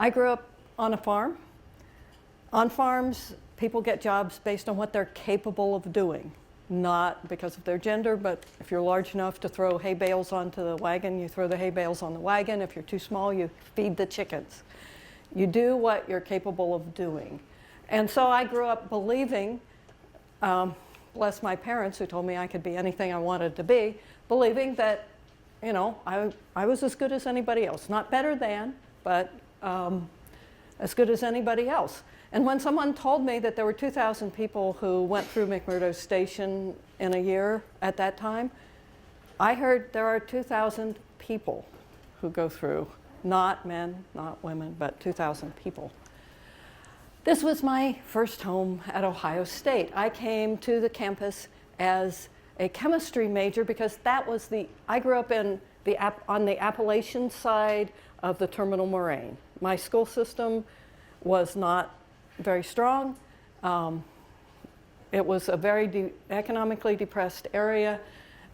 I grew up on a farm. On farms, people get jobs based on what they're capable of doing, not because of their gender, but if you're large enough to throw hay bales onto the wagon, you throw the hay bales on the wagon. If you're too small, you feed the chickens. You do what you're capable of doing. And so I grew up believing, bless my parents who told me I could be anything I wanted to be, believing that, you know, I was as good as anybody else. Not better than, but as good as anybody else. And when someone told me that there were 2,000 people who went through McMurdo Station in a year at that time, I heard there are 2,000 people who go through. Not men, not women, but 2,000 people. This was my first home at Ohio State. I came to the campus as a chemistry major because that was I grew up on the Appalachian side of the terminal moraine. My school system was not very strong. It was a very economically depressed area,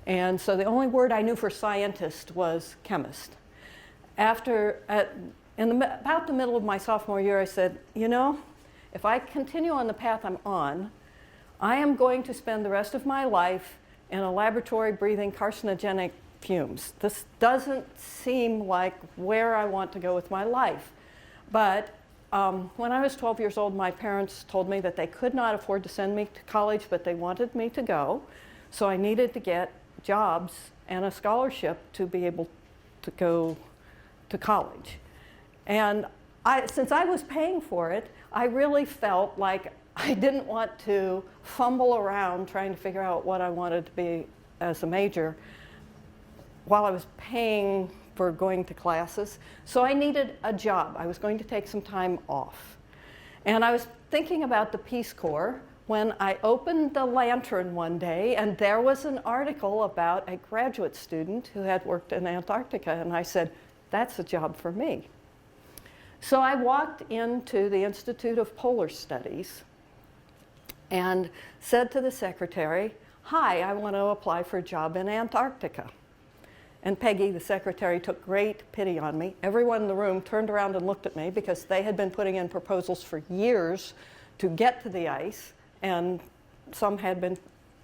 and so the only word I knew for scientist was chemist. About the middle of my sophomore year, I said, you know, if I continue on the path I'm on, I am going to spend the rest of my life in a laboratory breathing carcinogenic fumes. This doesn't seem like where I want to go with my life. But when I was 12 years old, my parents told me that they could not afford to send me to college, but they wanted me to go. So I needed to get jobs and a scholarship to be able to go to college. And since I was paying for it, I really felt like I didn't want to fumble around trying to figure out what I wanted to be as a major while I was paying for going to classes. So I needed a job. I was going to take some time off. And I was thinking about the Peace Corps when I opened the Lantern one day, and there was an article about a graduate student who had worked in Antarctica, and I said, that's a job for me. So I walked into the Institute of Polar Studies and said to the secretary, hi, I want to apply for a job in Antarctica. And Peggy, the secretary, took great pity on me. Everyone in the room turned around and looked at me because they had been putting in proposals for years to get to the ice, and some had been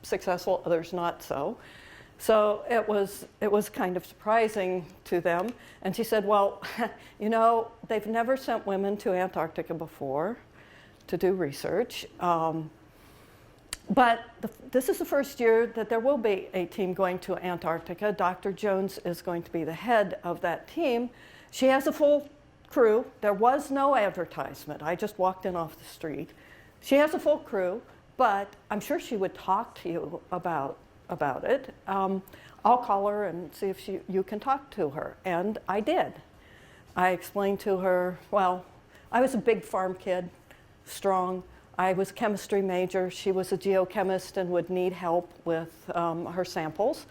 successful, others not so. So it was kind of surprising to them. And she said, well, you know, they've never sent women to Antarctica before to do research. But this is the first year that there will be a team going to Antarctica. Dr. Jones is going to be the head of that team. She has a full crew. There was no advertisement. I just walked in off the street. She has a full crew, but I'm sure she would talk to you about it. I'll call her and see if you can talk to her. And I did. I explained to her, well, I was a big farm kid, strong. I was a chemistry major. She was a geochemist and would need help with her samples.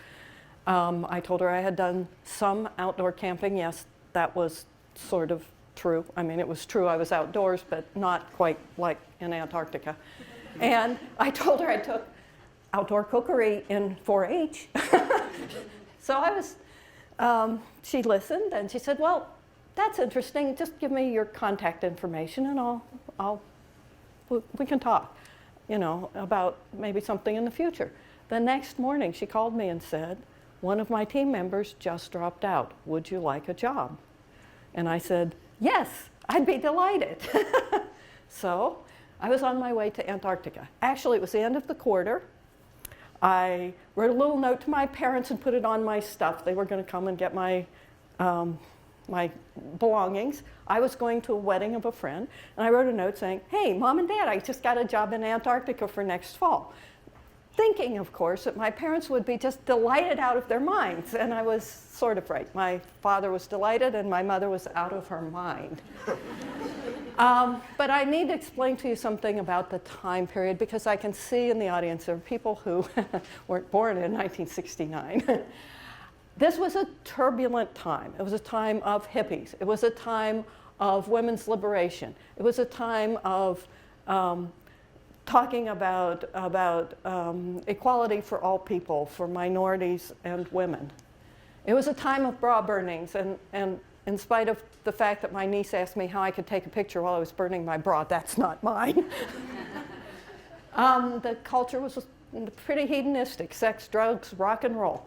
I told her I had done some outdoor camping. Yes, that was sort of true. I mean, it was true I was outdoors, but not quite like in Antarctica. And I told her I took outdoor cookery in 4-H. So I was, she listened and she said, well, that's interesting. Just give me your contact information and we can talk, you know, about maybe something in the future. The next morning she called me and said, one of my team members just dropped out. Would you like a job? And I said, yes, I'd be delighted. So I was on my way to Antarctica. Actually, it was the end of the quarter. I wrote a little note to my parents and put it on my stuff. They were going to come and get my belongings. I was going to a wedding of a friend, and I wrote a note saying, hey, Mom and Dad, I just got a job in Antarctica for next fall. Thinking, of course, that my parents would be just delighted out of their minds, and I was sort of right. My father was delighted, and my mother was out of her mind. But I need to explain to you something about the time period, because I can see in the audience there are people who weren't born in 1969. This was a turbulent time. It was a time of hippies. It was a time of women's liberation. It was a time of talking about equality for all people, for minorities and women. It was a time of bra burnings and in spite of the fact that my niece asked me how I could take a picture while I was burning my bra. That's not mine. The culture was pretty hedonistic: sex, drugs, rock and roll.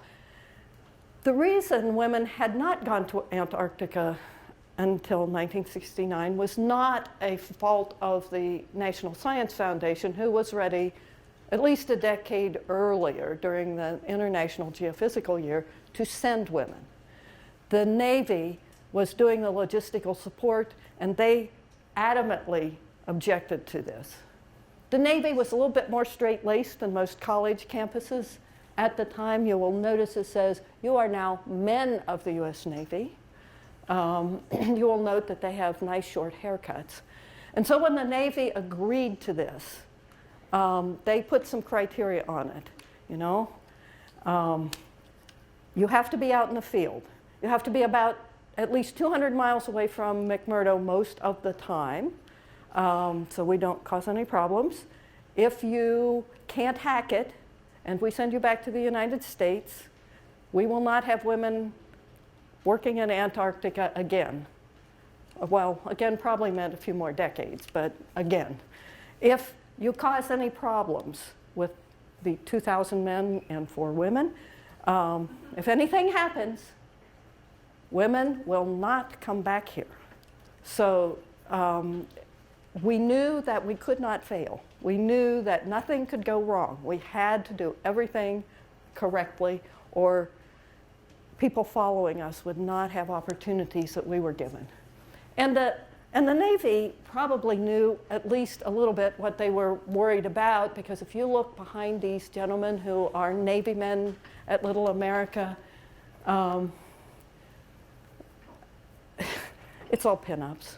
The reason women had not gone to Antarctica until 1969 was not a fault of the National Science Foundation, who was ready at least a decade earlier during the International Geophysical Year to send women. The Navy was doing the logistical support, and they adamantly objected to this. The Navy was a little bit more straight-laced than most college campuses. At the time, you will notice it says, "You are now men of the US Navy." You will note that they have nice short haircuts. And so when the Navy agreed to this, they put some criteria on it, you know. You have to be out in the field. You have to be about at least 200 miles away from McMurdo most of the time, so we don't cause any problems. If you can't hack it, and we send you back to the United States, we will not have women working in Antarctica again. Well, again probably meant a few more decades, but again. If you cause any problems with the 2,000 men and 4 women, if anything happens, women will not come back here. So we knew that we could not fail. We knew that nothing could go wrong. We had to do everything correctly, or people following us would not have opportunities that we were given. And the Navy probably knew at least a little bit what they were worried about, because if you look behind these gentlemen who are Navy men at Little America, it's all pinups.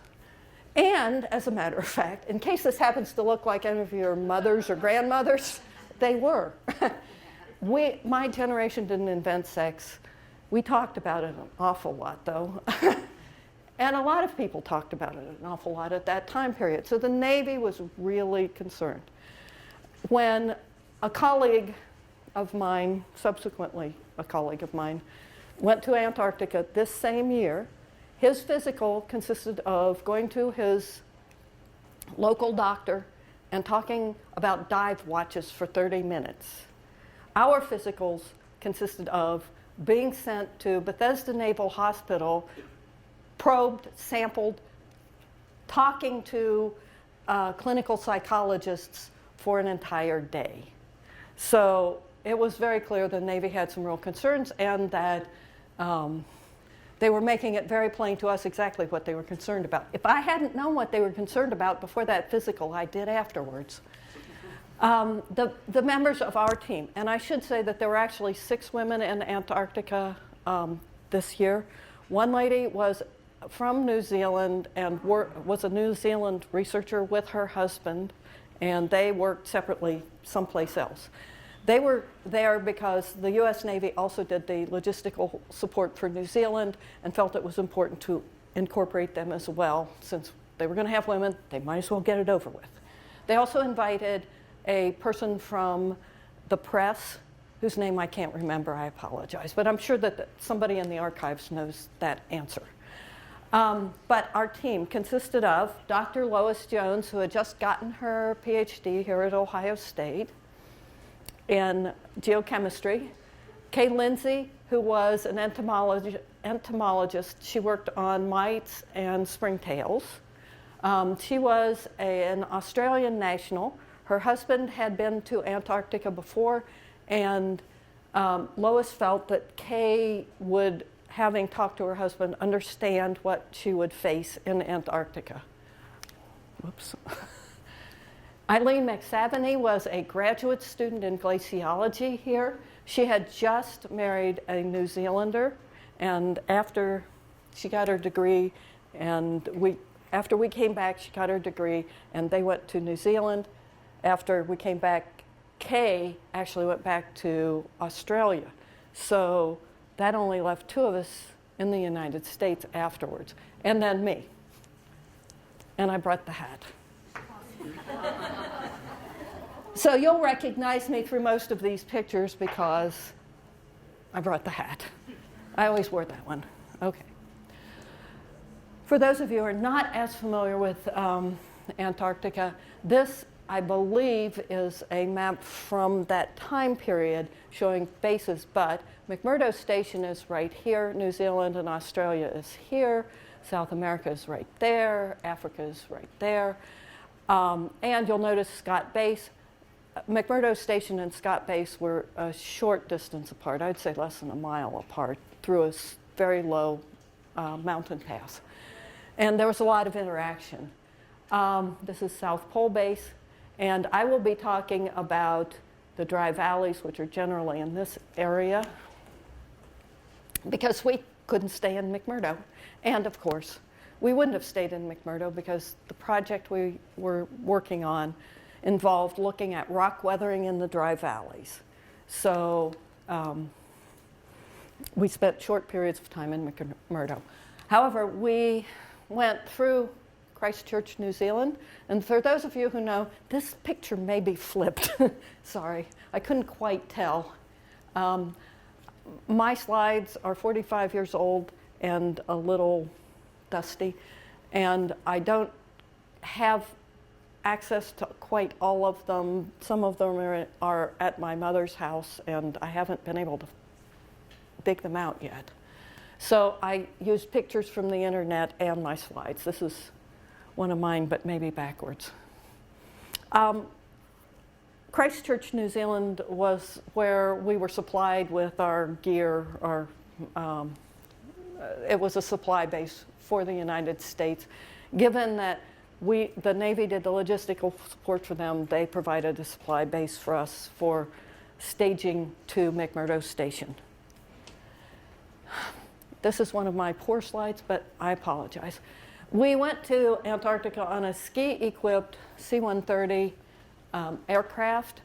And as a matter of fact, in case this happens to look like any of your mothers or grandmothers, they were. My generation didn't invent sex. We talked about it an awful lot, though. And a lot of people talked about it an awful lot at that time period. So the Navy was really concerned. When a colleague of mine, subsequently a colleague of mine, went to Antarctica this same year, his physical consisted of going to his local doctor and talking about dive watches for 30 minutes. Our physicals consisted of being sent to Bethesda Naval Hospital, probed, sampled, talking to clinical psychologists for an entire day. So it was very clear the Navy had some real concerns, and that they were making it very plain to us exactly what they were concerned about. If I hadn't known what they were concerned about before that physical, I did afterwards. The members of our team, and I should say that there were actually 6 women in Antarctica this year. One lady was from New Zealand and was a New Zealand researcher with her husband, and they worked separately someplace else. They were there because the US Navy also did the logistical support for New Zealand and felt it was important to incorporate them as well. Since they were going to have women, they might as well get it over with. They also invited a person from the press, whose name I can't remember, I apologize, but I'm sure that somebody in the archives knows that answer. But our team consisted of Dr. Lois Jones, who had just gotten her PhD here at Ohio State in geochemistry, Kay Lindsay, who was an entomologist. She worked on mites and springtails. She was an Australian national. Her husband had been to Antarctica before, and Lois felt that Kay would, having talked to her husband, understand what she would face in Antarctica. Whoops. Eileen McSaveney was a graduate student in glaciology here. She had just married a New Zealander, and after she got her degree, and after we came back, she got her degree, and they went to New Zealand. After we came back, Kay actually went back to Australia. So that only left 2 of us in the United States afterwards, and then me. And I brought the hat. So you'll recognize me through most of these pictures because I brought the hat. I always wore that one. Okay. For those of you who are not as familiar with Antarctica, this, I believe, is a map from that time period showing bases, but McMurdo Station is right here, New Zealand and Australia is here, South America is right there, Africa is right there, and you'll notice Scott Base. McMurdo Station and Scott Base were a short distance apart, I'd say less than a mile apart, through a very low mountain pass. And there was a lot of interaction. This is South Pole Base, and I will be talking about the dry valleys, which are generally in this area, because we couldn't stay in McMurdo. And of course, we wouldn't have stayed in McMurdo because the project we were working on involved looking at rock weathering in the dry valleys. So we spent short periods of time in McMurdo. However, we went through Christchurch, New Zealand, and for those of you who know, this picture may be flipped. Sorry, I couldn't quite tell. My slides are 45 years old and a little dusty, and I don't have access to quite all of them. Some of them are at my mother's house, and I haven't been able to dig them out yet. So I used pictures from the internet and my slides. This is one of mine, but maybe backwards. Christchurch, New Zealand was where we were supplied with our gear. It was a supply base for the United States. Given that the Navy did the logistical support for them, they provided a supply base for us for staging to McMurdo Station. This is one of my poor slides, but I apologize. We went to Antarctica on a ski-equipped C-130 aircraft.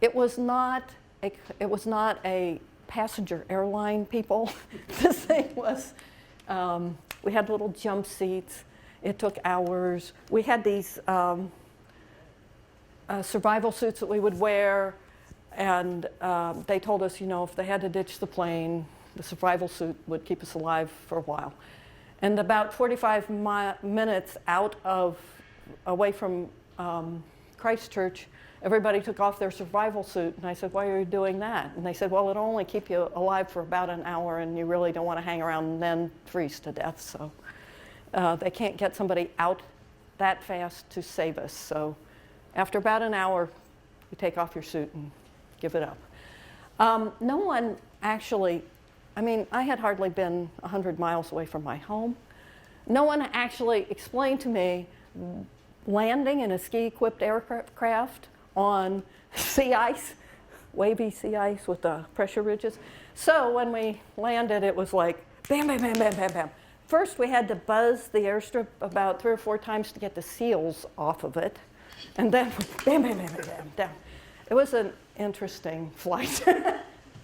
It was not a passenger airline, people. This thing was, we had little jump seats. It took hours. We had these survival suits that we would wear, and they told us, if they had to ditch the plane, the survival suit would keep us alive for a while. And about 45 minutes away from Christchurch, everybody took off their survival suit. And I said, why are you doing that? And they said, well, it'll only keep you alive for about an hour, and you really don't want to hang around and then freeze to death. So they can't get somebody out that fast to save us. So after about an hour, you take off your suit and give it up. No one actually, I had hardly been 100 miles away from my home. No one actually explained to me landing in a ski-equipped aircraft on sea ice, wavy sea ice with the pressure ridges. So when we landed, it was like bam, bam, bam, bam, bam, bam. First, we had to buzz the airstrip about 3 or 4 times to get the seals off of it. And then bam, bam, bam, bam, bam, down. It was an interesting flight.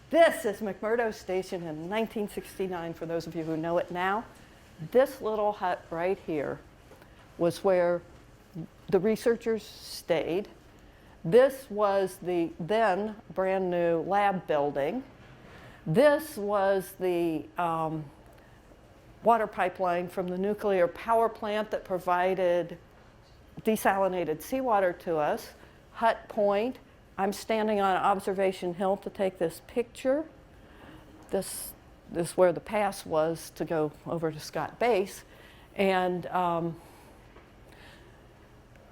This is McMurdo Station in 1969, for those of you who know it now. This little hut right here was where the researchers stayed. This was the then brand new lab building. This was the water pipeline from the nuclear power plant that provided desalinated seawater to us. Hut Point. I'm standing on Observation Hill to take this picture. This is where the pass was to go over to Scott Base. And I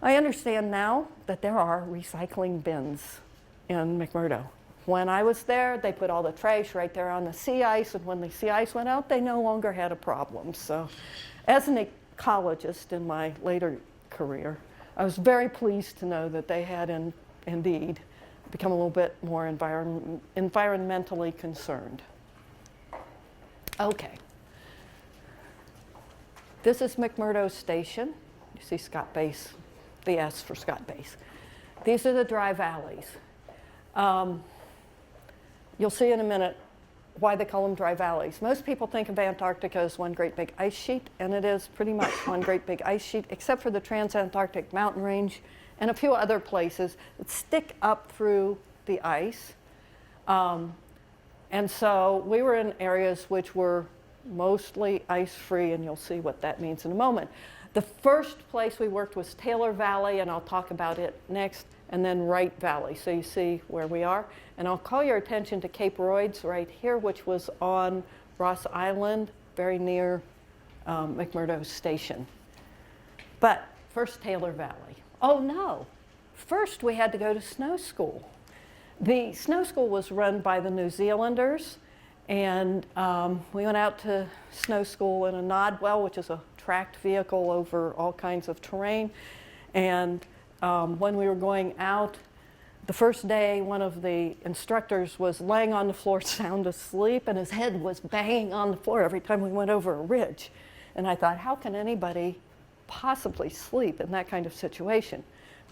understand now that there are recycling bins in McMurdo. When I was there, they put all the trash right there on the sea ice, and when the sea ice went out, they no longer had a problem. So as an ecologist in my later career, I was very pleased to know that they had indeed become a little bit more environmentally concerned. Okay. This is McMurdo Station. You see Scott Base, the S for Scott Base. These are the dry valleys. You'll see in a minute why they call them dry valleys. Most people think of Antarctica as one great big ice sheet, and it is pretty much one great big ice sheet, except for the Transantarctic mountain range and a few other places that stick up through the ice. And so we were in areas which were mostly ice-free, and you'll see what that means in a moment. The first place we worked was Taylor Valley, and I'll talk about it next, and then Wright Valley, so you see where we are. And I'll call your attention to Cape Royds right here, which was on Ross Island, very near McMurdo Station. But first, Taylor Valley. Oh no, first we had to go to snow school. The snow school was run by the New Zealanders, and we went out to snow school in a Nodwell, which is a tracked vehicle over all kinds of terrain. And when we were going out, the first day, one of the instructors was laying on the floor sound asleep, and his head was banging on the floor every time we went over a ridge. And I thought, how can anybody possibly sleep in that kind of situation?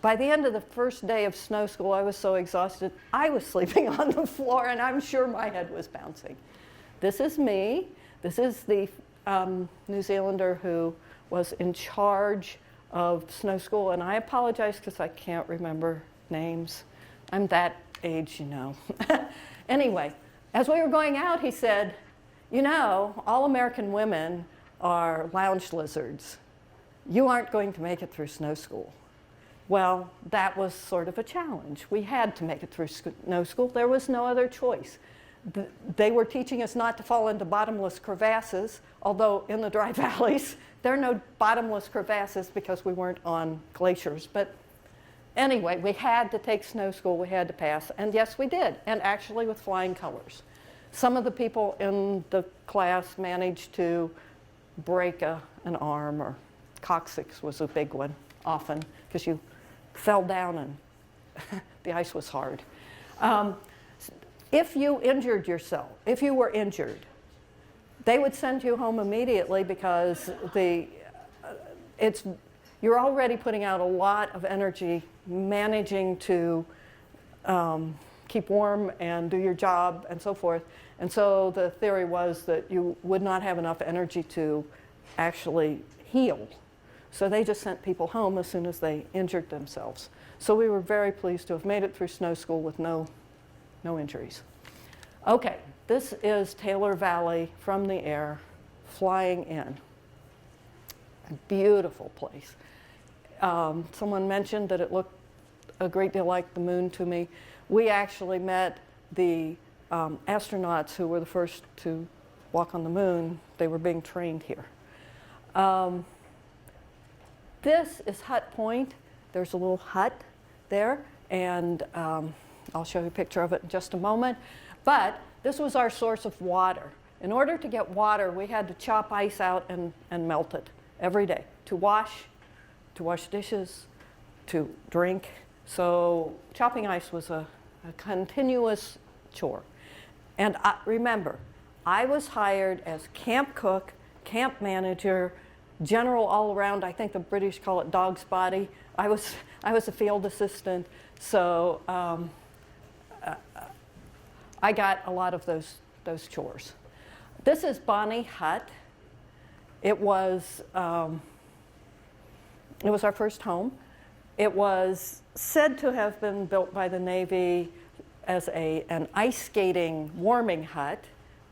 By the end of the first day of snow school, I was so exhausted, I was sleeping on the floor, and I'm sure my head was bouncing. This is me. This is the New Zealander who was in charge of snow school, and I apologize because I can't remember names. I'm that age, you know. Anyway, as we were going out, he said, you know, all American women are lounge lizards. You aren't going to make it through snow school. Well, that was sort of a challenge. We had to make it through snow school. There was no other choice. They were teaching us not to fall into bottomless crevasses, although in the dry valleys, there are no bottomless crevasses because we weren't on glaciers. But anyway, we had to take snow school, we had to pass, and yes, we did, and actually with flying colors. Some of the people in the class managed to break an arm, or coccyx was a big one, often, because you fell down and the ice was hard. If you injured yourself, if you were injured, they would send you home immediately because you're already putting out a lot of energy managing to keep warm and do your job and so forth. And so the theory was that you would not have enough energy to actually heal. So they just sent people home as soon as they injured themselves. So we were very pleased to have made it through snow school with no injuries. Okay, this is Taylor Valley from the air, flying in. A beautiful place. Someone mentioned that it looked a great deal like the moon to me. We actually met the astronauts who were the first to walk on the moon. They were being trained here. This is Hut Point. There's a little hut there, and I'll show you a picture of it in just a moment. But this was our source of water. In order to get water, we had to chop ice out and melt it every day to wash dishes, to drink. So chopping ice was a continuous chore. And remember, I was hired as camp cook, camp manager, general all around. I think the British call it dog's body. I was a field assistant, so I got a lot of those chores. This is Bonney Hut. It was our first home. It was said to have been built by the Navy as an ice skating warming hut,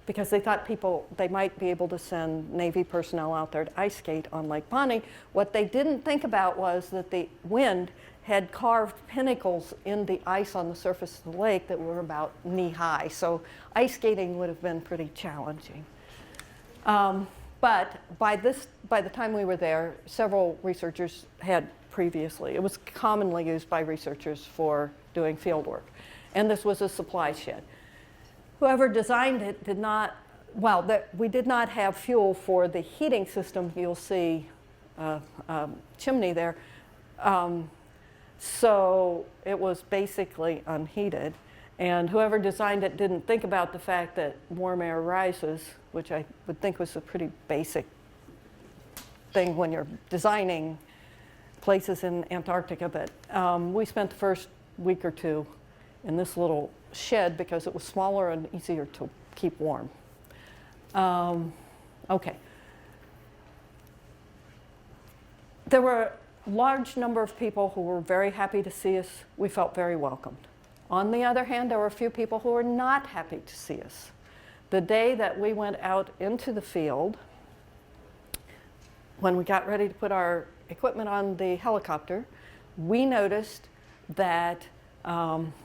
because they thought they might be able to send Navy personnel out there to ice skate on Lake Bonney. What they didn't think about was that the wind had carved pinnacles in the ice on the surface of the lake that were about knee-high. So ice skating would have been pretty challenging. But by the time we were there, several researchers had previously. It was commonly used by researchers for doing field work. And this was a supply shed. Whoever designed it did not, we did not have fuel for the heating system. You'll see a chimney there. So it was basically unheated. And whoever designed it didn't think about the fact that warm air rises, which I would think was a pretty basic thing when you're designing places in Antarctica. But we spent the first week or two in this little shed because it was smaller and easier to keep warm. Okay. There were a large number of people who were very happy to see us. We felt very welcomed. On the other hand, there were a few people who were not happy to see us. the day that we went out into the field, when we got ready to put our equipment on the helicopter, we noticed that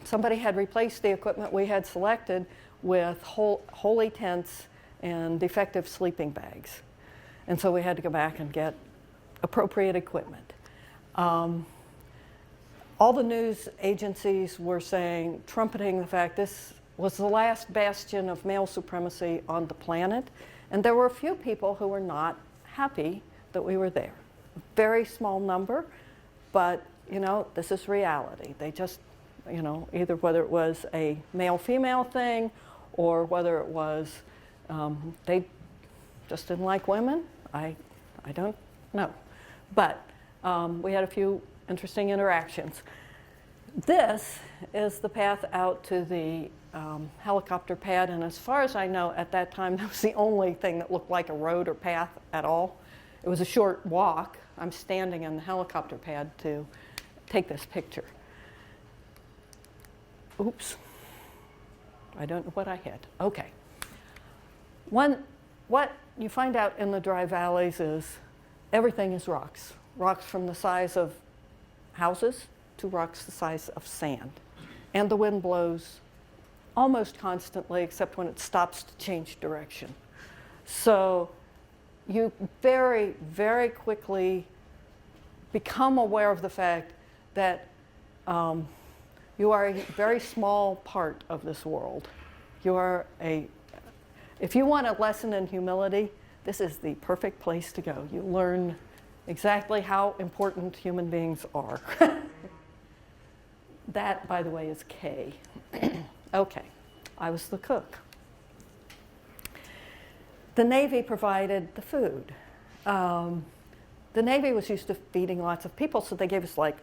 somebody had replaced the equipment we had selected with holey tents and defective sleeping bags. And so we had to go back and get appropriate equipment. All the news agencies were saying, trumpeting the fact this was the last bastion of male supremacy on the planet. And there were a few people who were not happy that we were there. A very small number, but you know, this is reality. They just, you know, either whether it was a male-female thing or whether it was they just didn't like women, I don't know. But we had a few interesting interactions. This is the path out to the helicopter pad, and as far as I know, at that time, that was the only thing that looked like a road or path at all. It was a short walk. I'm standing on the helicopter pad to take this picture. Oops. I don't know what I hit. Okay. What you find out in the dry valleys is everything is rocks. Rocks from the size of houses to rocks the size of sand. And the wind blows almost constantly, except when it stops to change direction. So you very, very quickly become aware of the fact that you are a very small part of this world. You are if you want a lesson in humility, this is the perfect place to go. You learn exactly how important human beings are. That, by the way, is K. Okay, I was the cook. The Navy provided the food. The Navy was used to feeding lots of people, so they gave us like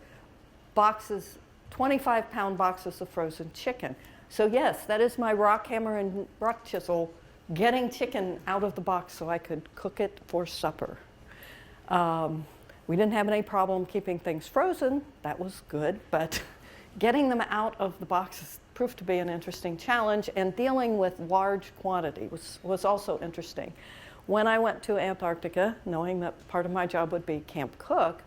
boxes, 25-pound boxes of frozen chicken. So yes, that is my rock hammer and rock chisel getting chicken out of the box so I could cook it for supper. We didn't have any problem keeping things frozen. That was good, but getting them out of the boxes proved to be an interesting challenge, and dealing with large quantity was also interesting. When I went to Antarctica, knowing that part of my job would be camp cook,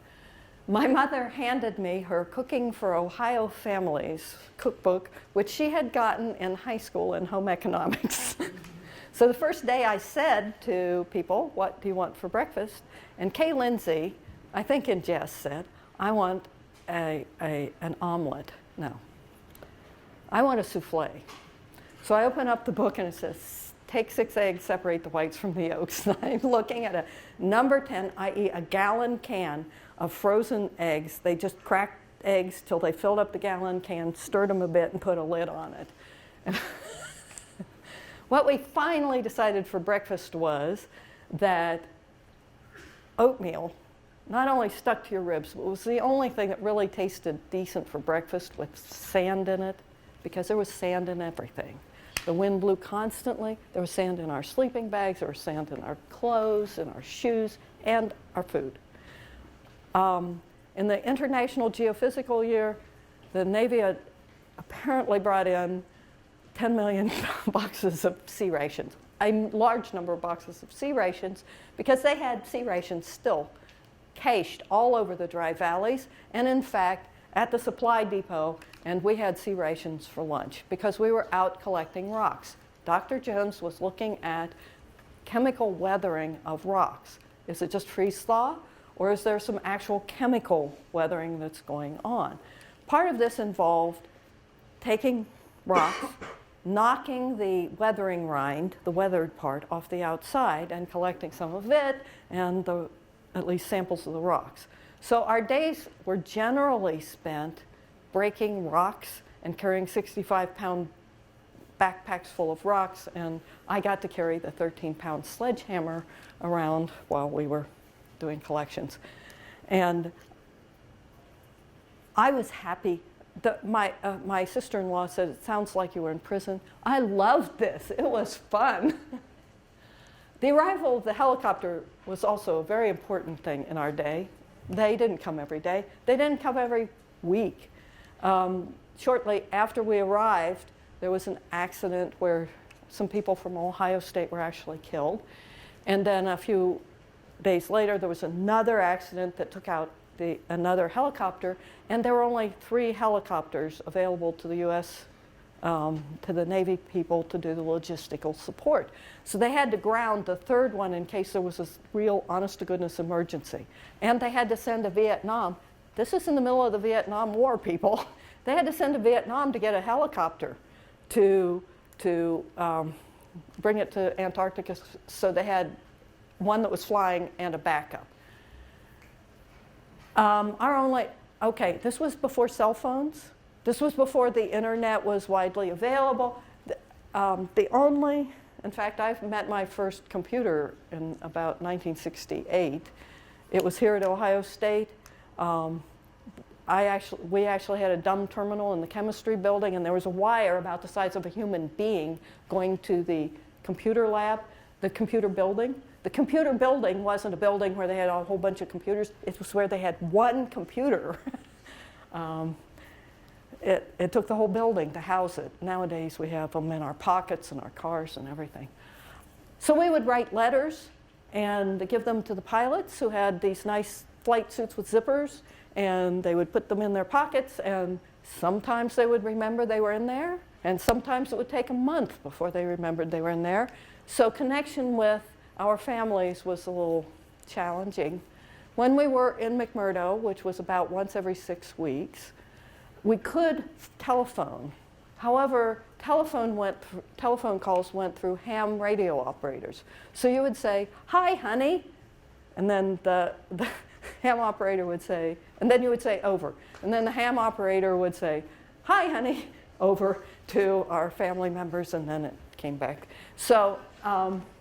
my mother handed me her Cooking for Ohio Families cookbook, which she had gotten in high school in home economics. So the first day I said to people, "What do you want for breakfast?" And Kay Lindsay, I think in jest, said, "I want an omelet." No, I want a souffle. So I open up the book and it says, take 6 eggs, separate the whites from the yolks. And I'm looking at a number 10, i.e. a gallon can of frozen eggs. They just cracked eggs till they filled up the gallon can, stirred them a bit, and put a lid on it. And what we finally decided for breakfast was that oatmeal not only stuck to your ribs, but was the only thing that really tasted decent for breakfast with sand in it, because there was sand in everything. The wind blew constantly. There was sand in our sleeping bags. There was sand in our clothes, in our shoes, and our food. In the International Geophysical Year, the Navy had apparently brought in 10 million boxes of sea rations, a large number of boxes of sea rations, because they had sea rations still cached all over the dry valleys, and in fact, at the supply depot, and we had sea rations for lunch because we were out collecting rocks. Dr. Jones was looking at chemical weathering of rocks. Is it just freeze thaw, or is there some actual chemical weathering that's going on? Part of this involved taking rocks, knocking the weathering rind, the weathered part, off the outside and collecting some of it and at least samples of the rocks. So our days were generally spent breaking rocks and carrying 65-pound backpacks full of rocks, and I got to carry the 13-pound sledgehammer around while we were doing collections. And I was happy. My sister-in-law said, "It sounds like you were in prison." I loved this. It was fun. The arrival of the helicopter was also a very important thing in our day. They didn't come every day. They didn't come every week. Shortly after we arrived, there was an accident where some people from Ohio State were actually killed. And then a few days later, there was another accident that took out another helicopter, and there were only 3 helicopters available to the U.S., to the Navy people to do the logistical support. So they had to ground the 3rd one in case there was a real honest-to-goodness emergency. And they had to send to Vietnam. This is in the middle of the Vietnam War, people. They had to send to Vietnam to get a helicopter to bring it to Antarctica, so they had one that was flying and a backup. Okay, this was before cell phones. This was before the internet was widely available. In fact, I've met my first computer in about 1968. It was here at Ohio State. We actually had a dumb terminal in the chemistry building, and there was a wire about the size of a human being going to the computer lab, the computer building. The computer building wasn't a building where they had a whole bunch of computers. It was where they had one computer. It took the whole building to house it. Nowadays, we have them in our pockets and our cars and everything. So we would write letters and give them to the pilots who had these nice flight suits with zippers, and they would put them in their pockets, and sometimes they would remember they were in there, and sometimes it would take a month before they remembered they were in there. So connection with our families was a little challenging. When we were in McMurdo, which was about once every 6 weeks, we could telephone. However, telephone calls went through ham radio operators. So you would say, "Hi, honey," and then the ham operator would say, and then you would say, "Over." And then the ham operator would say, "Hi, honey," over to our family members, and then it came back. So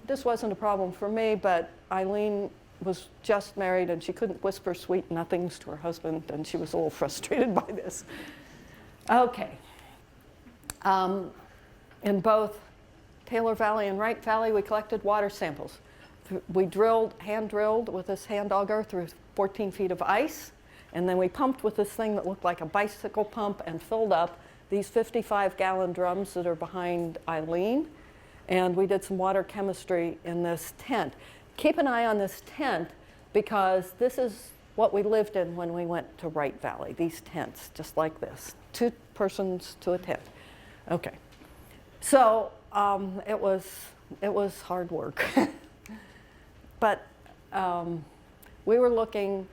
this wasn't a problem for me, but Eileen was just married, and she couldn't whisper sweet nothings to her husband, and she was a little frustrated by this. Okay. In both Taylor Valley and Wright Valley, we collected water samples. We hand drilled with this hand auger through 14 feet of ice, and then we pumped with this thing that looked like a bicycle pump and filled up these 55-gallon drums that are behind Eileen, and we did some water chemistry in this tent. Keep an eye on this tent, because this is what we lived in when we went to Wright Valley, these tents, just like this, 2 persons to a tent. Okay, so it was hard work. But we were looking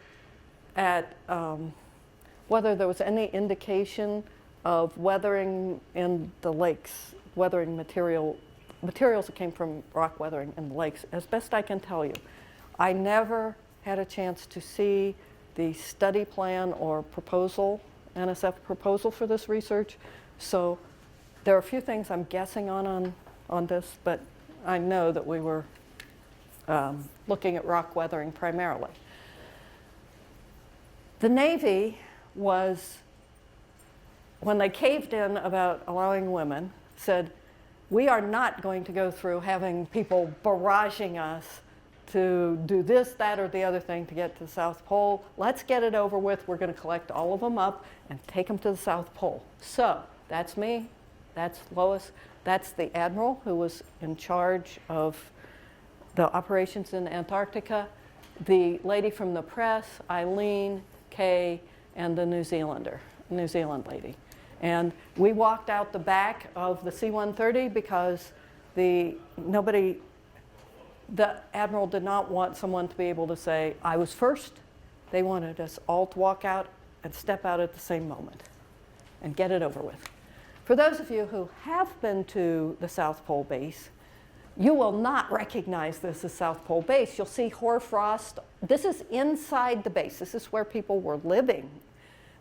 at whether there was any indication of weathering in the lakes, weathering materials that came from rock weathering in the lakes. As best I can tell you, I never had a chance to see the study plan or proposal, NSF proposal for this research. So there are a few things I'm guessing on this, but I know that we were looking at rock weathering primarily. The Navy was, when they caved in about allowing women, said, "We are not going to go through having people barraging us to do this, that, or the other thing to get to the South Pole. Let's get it over with. We're going to collect all of them up and take them to the South Pole." So that's me, that's Lois, that's the admiral who was in charge of the operations in Antarctica, the lady from the press, Eileen, Kay, and the New Zealand lady. And we walked out the back of the C-130 because the admiral did not want someone to be able to say, "I was first." They wanted us all to walk out and step out at the same moment and get it over with. For those of you who have been to the South Pole base, you will not recognize this as South Pole base. You'll see hoarfrost. This is inside the base. This is where people were living.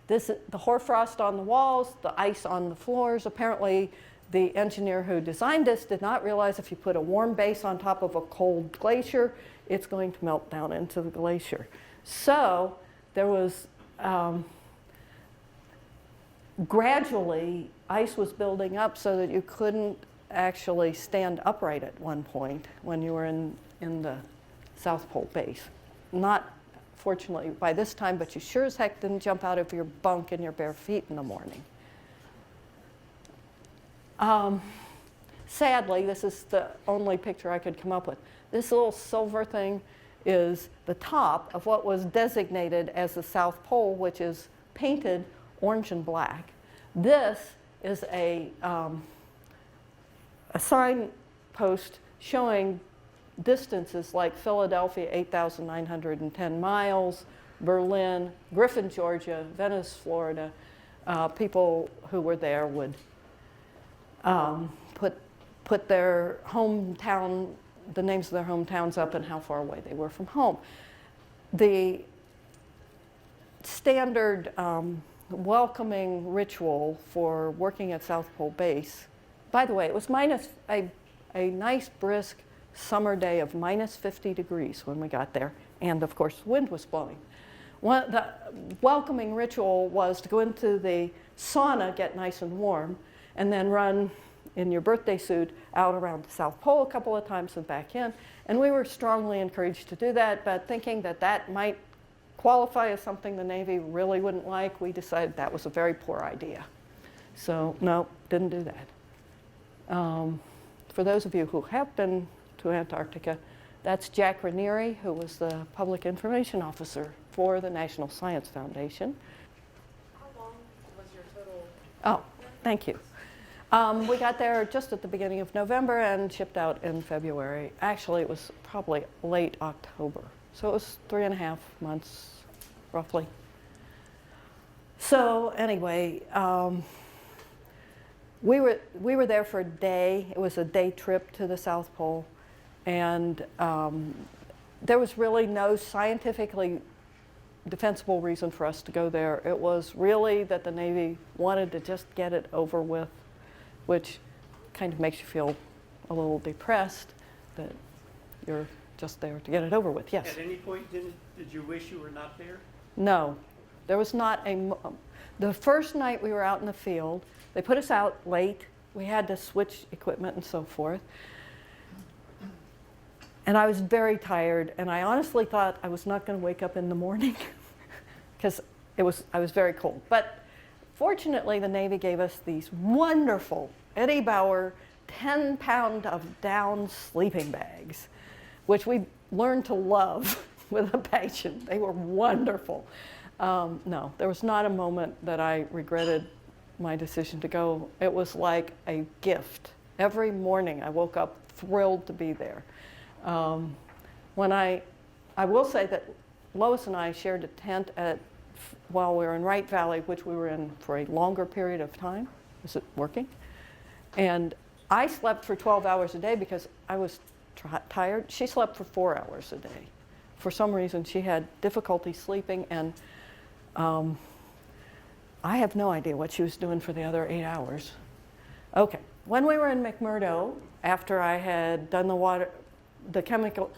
The hoarfrost on the walls, the ice on the floors. Apparently, the engineer who designed this did not realize if you put a warm base on top of a cold glacier, it's going to melt down into the glacier. So there was, gradually, ice was building up so that you couldn't actually stand upright at one point when you were in the South Pole base. Not fortunately by this time, but you sure as heck didn't jump out of your bunk in your bare feet in the morning. sadly, this is the only picture I could come up with. This little silver thing is the top of what was designated as the South Pole, which is painted orange and black. This is a signpost showing distances like Philadelphia, 8,910 miles, Berlin, Griffin, Georgia, Venice, Florida. People who were there would put their hometown, the names of their hometowns up and how far away they were from home. The standard welcoming ritual for working at South Pole Base, by the way, it was a nice brisk summer day of minus 50 degrees when we got there, and of course the wind was blowing. The welcoming ritual was to go into the sauna, get nice and warm, and then run in your birthday suit out around the South Pole a couple of times and back in. And we were strongly encouraged to do that, but thinking that that might qualify as something the Navy really wouldn't like, we decided that was a very poor idea. So no, didn't do that. For those of you who have been to Antarctica, that's Jack Raniere, who was the public information officer for the National Science Foundation. How long was your total? Oh, thank you. We got there just at the beginning of November and shipped out in February. Actually, it was probably late October. So it was 3.5 months, roughly. So anyway, we were there for a day. It was a day trip to the South Pole. And there was really no scientifically defensible reason for us to go there. It was really that the Navy wanted to just get it over with, which kind of makes you feel a little depressed that you're just there to get it over with. Yes? At any point, did you wish you were not there? No. There was not the first night we were out in the field, they put us out late. We had to switch equipment and so forth. And I was very tired, and I honestly thought I was not going to wake up in the morning because I was very cold. But fortunately, the Navy gave us these wonderful Eddie Bauer 10-pound of down sleeping bags, which we learned to love with a passion. They were wonderful. No, there was not a moment that I regretted my decision to go. It was like a gift. Every morning I woke up thrilled to be there. When I will say that Lois and I shared a tent while we were in Wright Valley, which we were in for a longer period of time. Is it working? And I slept for 12 hours a day because I was tired. She slept for 4 hours a day. For some reason, she had difficulty sleeping, and I have no idea what she was doing for the other 8 hours. Okay, when we were in McMurdo, after I had done the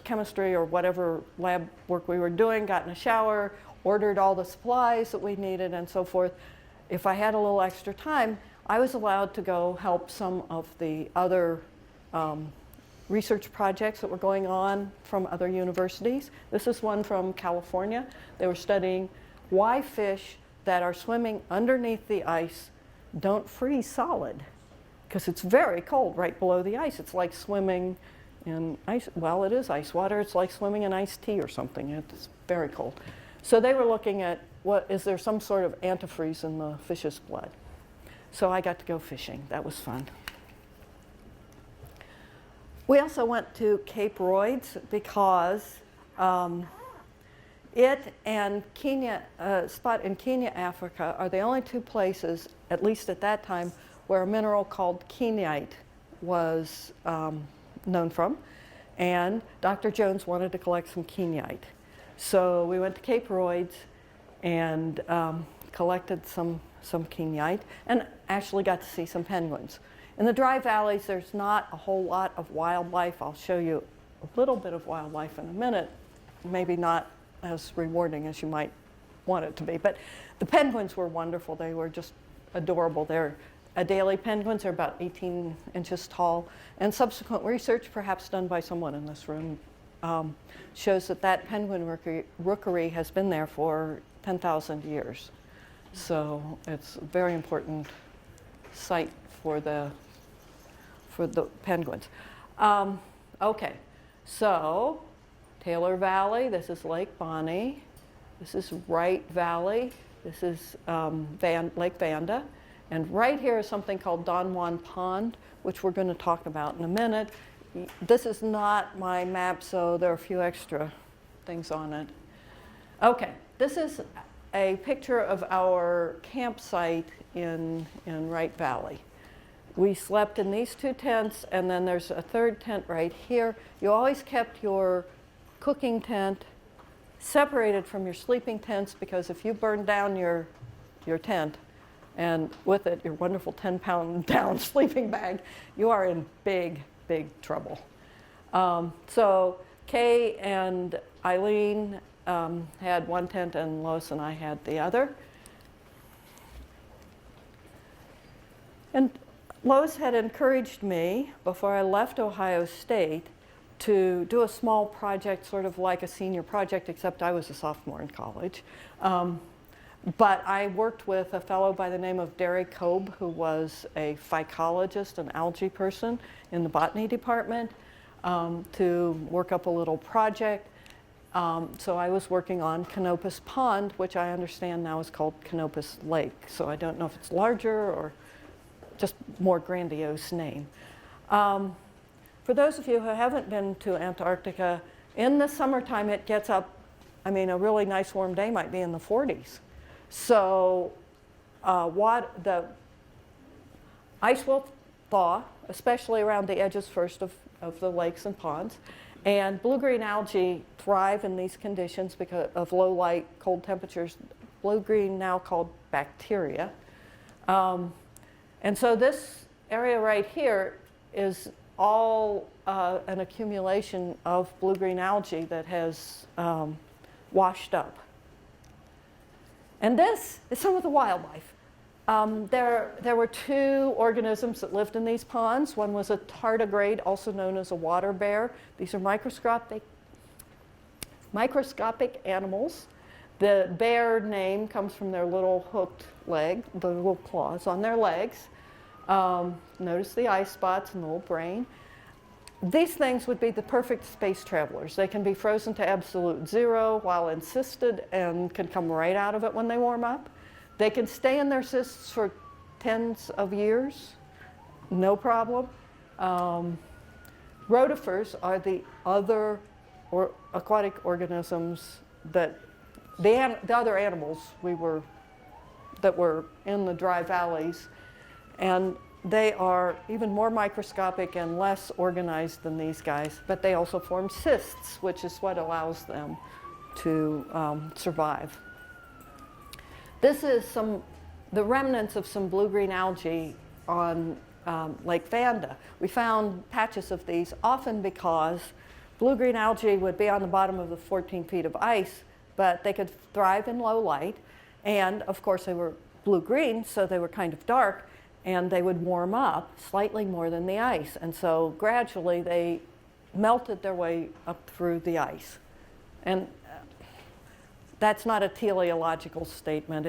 chemistry or whatever lab work we were doing, got in a shower, ordered all the supplies that we needed and so forth, if I had a little extra time, I was allowed to go help some of the other research projects that were going on from other universities. This is one from California. They were studying why fish that are swimming underneath the ice don't freeze solid, because it's very cold right below the ice. It's like swimming in ice. Well, it is ice water. It's like swimming in iced tea or something. It's very cold. So they were looking at is there some sort of antifreeze in the fish's blood. So I got to go fishing. That was fun. We also went to Cape Royds because it and Kenya, a spot in Kenya, Africa, are the only two places, at least at that time, where a mineral called kenyite was known from. And Dr. Jones wanted to collect some kenyite. So we went to Cape Royds and collected some kenyite and actually got to see some penguins. In the dry valleys, there's not a whole lot of wildlife. I'll show you a little bit of wildlife in a minute, maybe not as rewarding as you might want it to be. But the penguins were wonderful. They were just adorable. They're Adelie penguins are about 18 inches tall, and subsequent research, perhaps done by someone in this room, shows that penguin rookery has been there for 10,000 years. So it's a very important site for for the penguins. Okay, so Taylor Valley, this is Lake Bonney. This is Wright Valley. This is Lake Vanda. And right here is something called Don Juan Pond, which we're going to talk about in a minute. This is not my map, so there are a few extra things on it. Okay, this is a picture of our campsite in Wright Valley. We slept in these 2 tents, and then there's a 3rd tent right here. You always kept your cooking tent separated from your sleeping tents, because if you burn down your tent, and with it your wonderful 10-pound down sleeping bag, you are in big, big trouble. So Kay and Eileen had 1 tent, and Lois and I had the other. And Lois had encouraged me, before I left Ohio State, to do a small project, sort of like a senior project, except I was a sophomore in college. But I worked with a fellow by the name of Derry Cobe, who was a phycologist, an algae person in the botany department, to work up a little project. So I was working on Canopus Pond, which I understand now is called Canopus Lake. So I don't know if it's larger or just more grandiose name. For those of you who haven't been to Antarctica, in the summertime it gets up, I mean, a really nice warm day might be in the 40s. So the ice will thaw, especially around the edges first of the lakes and ponds. And blue-green algae thrive in these conditions because of low light, cold temperatures. Blue-green, now called bacteria. And so this area right here is all an accumulation of blue-green algae that has washed up. And this is some of the wildlife. There were 2 organisms that lived in these ponds. One was a tardigrade, also known as a water bear. These are microscopic animals. The bear name comes from their little hooked leg, the little claws on their legs. Notice the eye spots and the little brain. These things would be the perfect space travelers. They can be frozen to absolute 0 while encysted and can come right out of it when they warm up. They can stay in their cysts for tens of years, no problem. Rotifers are the other aquatic organisms that the other animals that were in the dry valleys, and they are even more microscopic and less organized than these guys, but they also form cysts, which is what allows them to survive. This is the remnants of some blue-green algae on Lake Vanda. We found patches of these often because blue-green algae would be on the bottom of the 14 feet of ice, but they could thrive in low light, and of course they were blue-green, so they were kind of dark, and they would warm up slightly more than the ice. And so gradually they melted their way up through the ice. And that's not a teleological statement.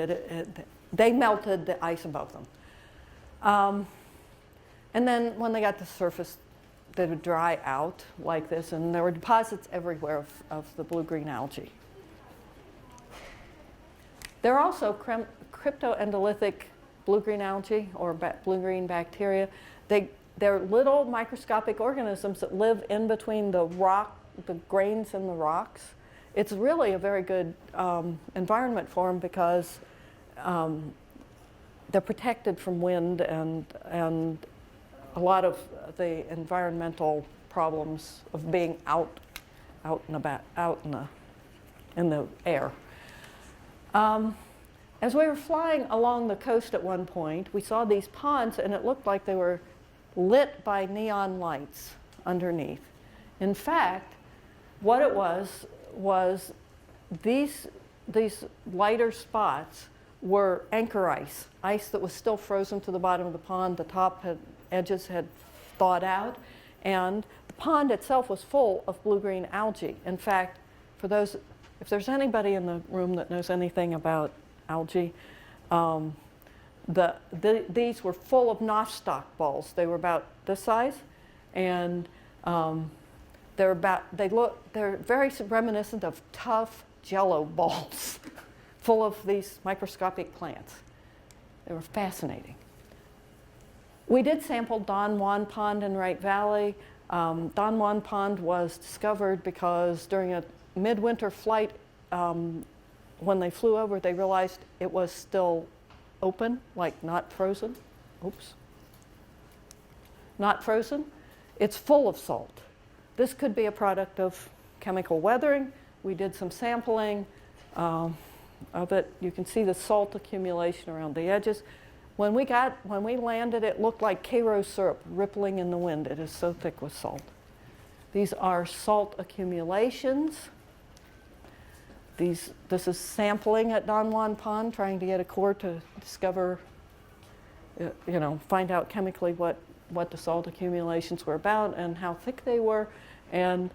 They melted the ice above them. And then when they got to the surface, they would dry out like this, and there were deposits everywhere of the blue-green algae. There are also cryptoendolithic blue-green algae or blue-green bacteria. They're little microscopic organisms that live in between the grains in the rocks. It's really a very good environment for them because they're protected from wind and a lot of the environmental problems of being out in the air. As we were flying along the coast at one point, we saw these ponds, and it looked like they were lit by neon lights underneath. In fact, what it was these lighter spots were anchor ice that was still frozen to the bottom of the pond. The edges had thawed out, and the pond itself was full of blue-green algae. In fact, if there's anybody in the room that knows anything about algae, these were full of Nostoc balls. They were about this size, and they're very reminiscent of tough Jello balls full of these microscopic plants. They were fascinating. We did sample Don Juan Pond in Wright Valley. Don Juan Pond was discovered because during a midwinter flight, when they flew over, they realized it was still open, like not frozen. Oops. Not frozen. It's full of salt. This could be a product of chemical weathering. We did some sampling of it. You can see the salt accumulation around the edges. When we landed, it looked like Karo syrup rippling in the wind. It is so thick with salt. These are salt accumulations. This is sampling at Don Juan Pond, trying to get a core to discover, find out chemically what the salt accumulations were about and how thick they were. And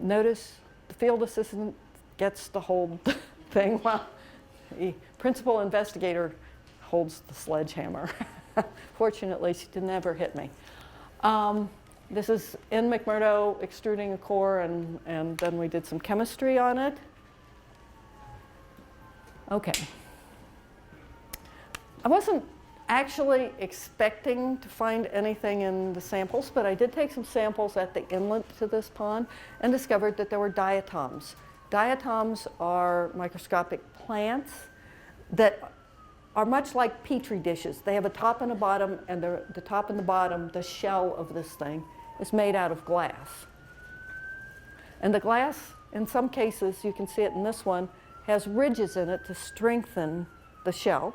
notice the field assistant gets to hold the thing while the principal investigator holds the sledgehammer. Fortunately, she never hit me. This is in McMurdo extruding a core, and then we did some chemistry on it. Okay. I wasn't actually expecting to find anything in the samples, but I did take some samples at the inlet to this pond and discovered that there were diatoms. Diatoms are microscopic plants that are much like petri dishes. They have a top and a bottom, and the top and the bottom, the shell of this thing, is made out of glass. And the glass, in some cases, you can see it in this one, has ridges in it to strengthen the shell.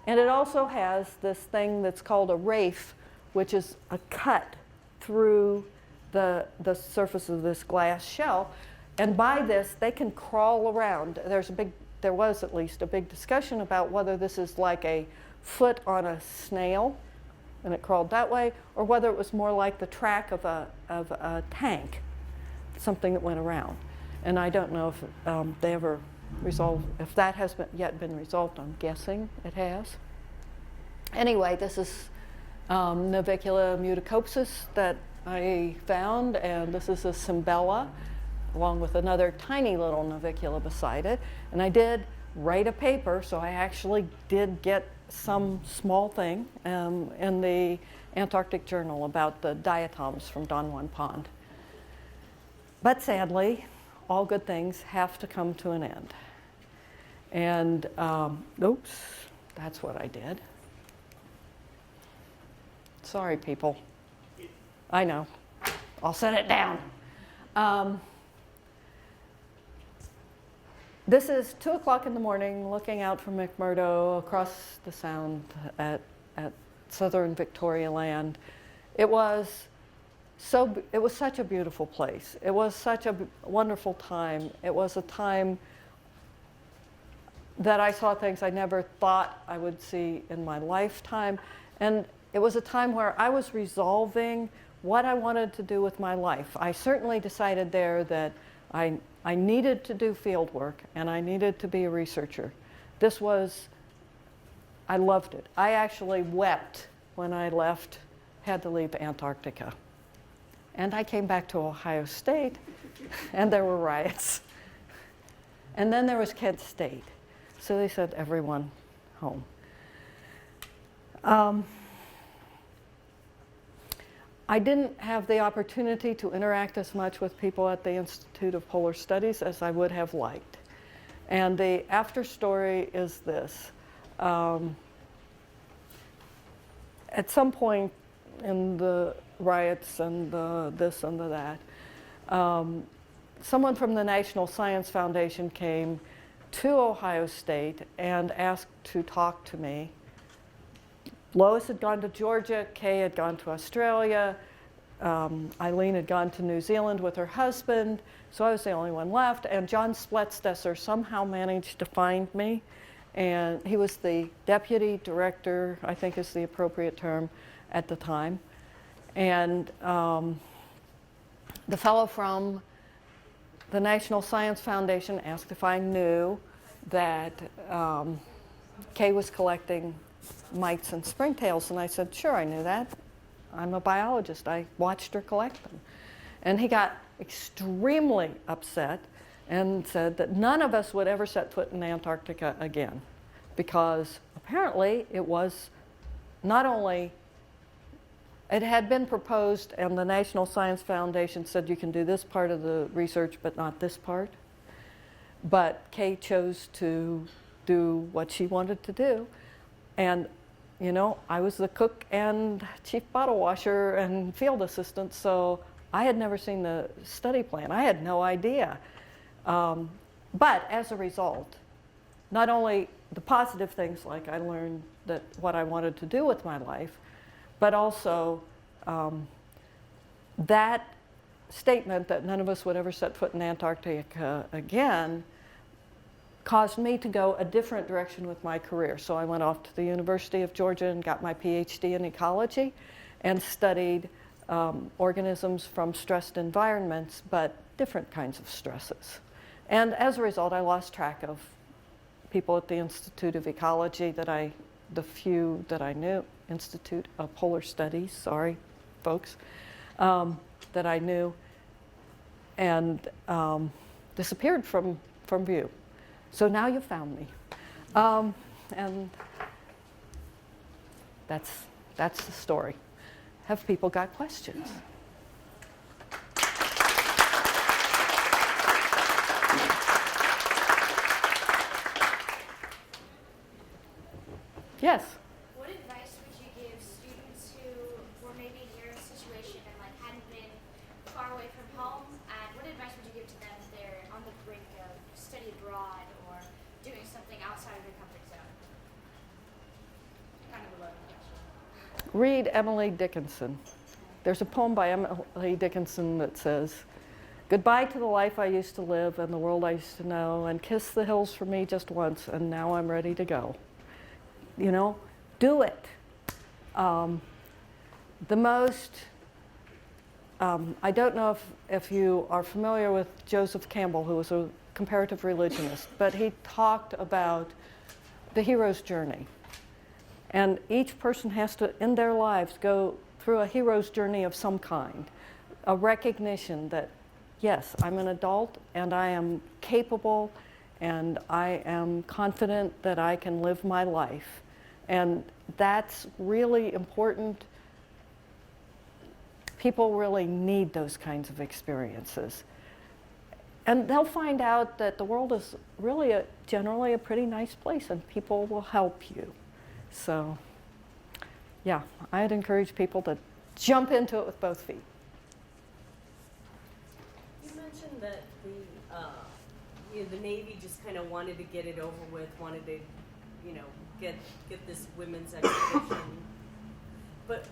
And it also has this thing that's called a rafe, which is a cut through the surface of this glass shell. And by this, they can crawl around. There was at least a big discussion about whether this is like a foot on a snail, and it crawled that way, or whether it was more like the track of a tank, something that went around. And I don't know if they ever resolved, if that has yet been resolved. I'm guessing it has. Anyway, this is Navicula mutacopsis that I found, and this is a Cymbella, along with another tiny little Navicula beside it. And I did write a paper, so I actually did get some small thing in the Antarctic Journal about the diatoms from Don Juan Pond. But sadly, all good things have to come to an end. And, oops, that's what I did. Sorry, people. I know. I'll set it down. This is 2 o'clock in the morning, looking out from McMurdo across the Sound at southern Victoria Land. It was such a beautiful place. It was such a wonderful time. It was a time that I saw things I never thought I would see in my lifetime. And it was a time where I was resolving what I wanted to do with my life. I certainly decided there that I needed to do field work and I needed to be a researcher. I loved it. I actually wept when I had to leave Antarctica. And I came back to Ohio State and there were riots. And then there was Kent State. So they sent everyone home. I didn't have the opportunity to interact as much with people at the Institute of Polar Studies as I would have liked. And the after story is this. At some point in the riots and the this and the that, someone from the National Science Foundation came to Ohio State and asked to talk to me. Lois had gone to Georgia, Kay had gone to Australia, Eileen had gone to New Zealand with her husband, so I was the only one left, and John Spletstesser somehow managed to find me, and he was the deputy director, I think is the appropriate term at the time, and the fellow from the National Science Foundation asked if I knew that Kay was collecting mites and springtails. And I said, sure, I knew that. I'm a biologist. I watched her collect them. And he got extremely upset and said that none of us would ever set foot in Antarctica again, because apparently it was not only, it had been proposed and the National Science Foundation said you can do this part of the research but not this part. But Kay chose to do what she wanted to do. And you know, I was the cook and chief bottle washer and field assistant, so I had never seen the study plan. I had no idea. But as a result, not only the positive things like I learned that what I wanted to do with my life, but also that statement that none of us would ever set foot in Antarctica again caused me to go a different direction with my career. So I went off to the University of Georgia and got my PhD in ecology and studied organisms from stressed environments, but different kinds of stresses. And as a result, I lost track of people at the Institute of Ecology the few that I knew, Institute of Polar Studies, sorry, folks, that I knew, and disappeared from view. So now you found me. And that's the story. Have people got questions? Yes? What advice would you give students who were maybe in your situation and like hadn't been far away from home? And what advice would you give to them if they're on the brink of study abroad or doing something outside of their comfort zone? Kind of a loaded question. Read Emily Dickinson. There's a poem by Emily Dickinson that says, "Goodbye to the life I used to live and the world I used to know, and kiss the hills for me just once, and now I'm ready to go." You know, do it. I don't know if you are familiar with Joseph Campbell, who was a comparative religionist, but he talked about the hero's journey. And each person has to, in their lives, go through a hero's journey of some kind. A recognition that, yes, I'm an adult and I am capable and I am confident that I can live my life. And that's really important. People really need those kinds of experiences. And they'll find out that the world is really generally a pretty nice place and people will help you. So, yeah, I'd encourage people to jump into it with both feet. You mentioned that the Navy just kind of wanted to get it over with, wanted to, get this women's expedition. But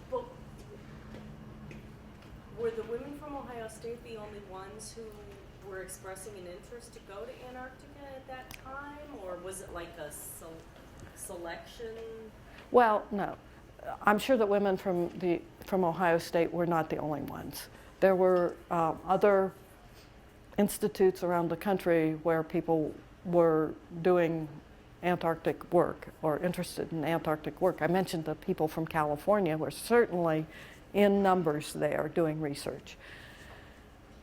were the women from Ohio State the only ones who were expressing an interest to go to Antarctica at that time, or was it like a selection? Well, no. I'm sure that women from Ohio State were not the only ones. There were other institutes around the country where people were doing Antarctic work or interested in Antarctic work. I mentioned the people from California were certainly in numbers there doing research.